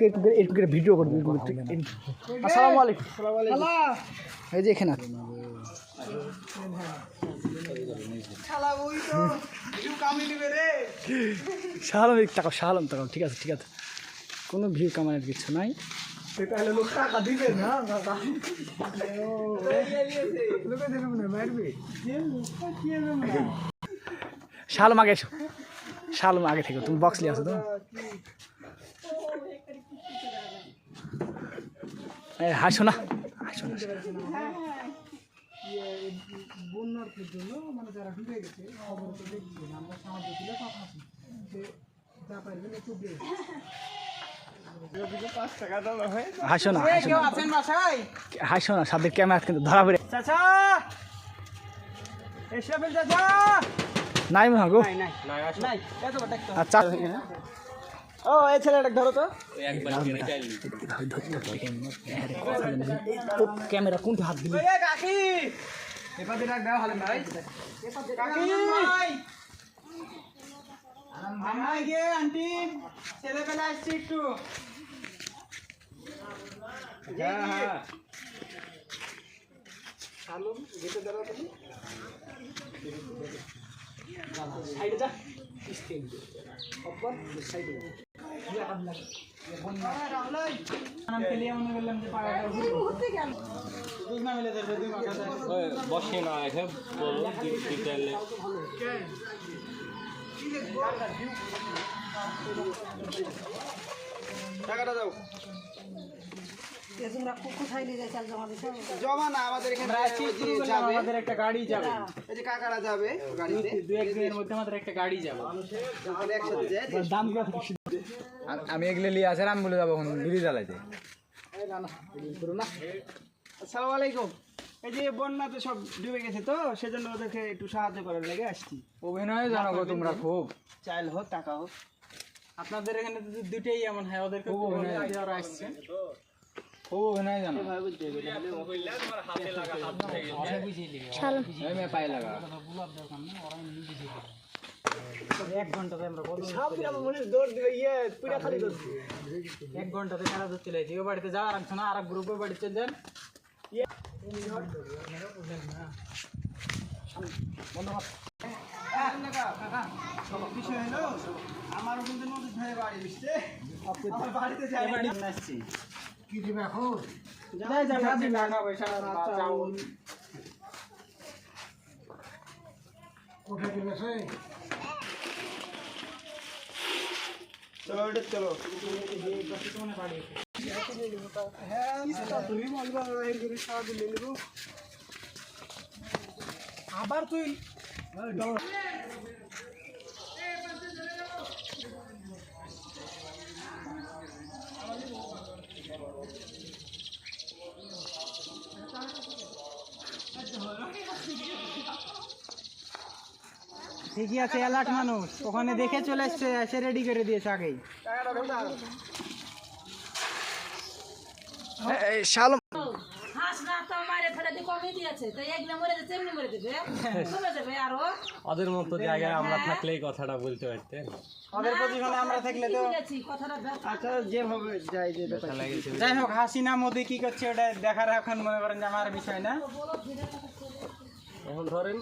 একটু করে ভিডিও করবি। আসসালামু আলাইকুম। এই যে এখানে শাহালম তাকাও ঠিক আছে কোনো ভিউ কামানোর কিছু নাই। শাহালম আগে এসো, শাহালম আগে থেকে তুমি বক্স নিয়ে আসো তো। হাসো না বন্যার জন্য মানে যারা ডুবে গেছে খবর তো দেখছি আমরা সাহায্য দিলে হাসো না সাদের ক্যামেরা কিন্তু ধরা পড়ে। নাই মনে গো। আচ্ছা ও এই ছেলেটা ধরো তো ক্যামেরা কোনটা হাত দিলি কাকি এপাতে ডাক দাও হালেম ভাই কাকি ভাই গে আন্টি ছেলেবেলা আসছে একটু। হ্যাঁ শালম গেটে দাঁড়াও তুমি সাইডে যা স্টেন অপর সাইডে বসে না টাকাটা দাও। জমা না আমাদের এখানে আমাদের একটা গাড়ি যাবে, এই যে কাকারা যাবে গাড়িতে, দু এক দিনের মধ্যে আমাদের একটা গাড়ি যাবে। একসাথে যায় দাম আমি এগুলো নিয়ে আসেন আমি বলে যাবো বিড়ি জ্বালাইতে। আসসালামু আলাইকুম। এই যে বন্যাতে সব ডুবে গেছে তো সেজন্য ওদেরকে একটু সাহায্য করার লেগে আসছি। অভিনয় জানো গো তোমরা খুব, চাইল হোক টাকা হোক। আপনাদের এখানে দুটেই এমন হয়, ওদেরকে ওরা আসছে খুব অভিনয় জানো। পায়ে লাগা 1 ঘন্টাতে আমরা এক ঘন্টাতে কারা ধরতে লাগছি। ও বাড়িতে যাওয়ার আনছো না, আর এক গ্রুপের বাড়িতে যান। বিষয় হলো আমারও কিন্তু নদীর ধারে বাড়ি বুঝতে, আমার বাড়িতে যাই আসছি। কি দিবে এখন? টাকা পয়সা চাউল কোথায় দিবে সে? চলো ওটা চলো। হ্যাঁ তুমি বলবা এই করে সাহায্য নিয়ে নেবো। আবার তুই ঠিকই আছে, এলাট মানুষ ওখানে দেখে চলে এসছে, এসে রেডি করে দিয়েছে আগেই। শালম ওদের মতো জায়গায় আমরা থাকলে এই কথাটা বলতে পারতেন। ওদের পজিশনে আমরা থাকলে তো আচ্ছা যেভাবে যাই যে যাই হোক, হাসিনা মোদি কি করছে ওটা দেখার এখন মনে করেন যে আমার বিষয় না। এখন ধরেন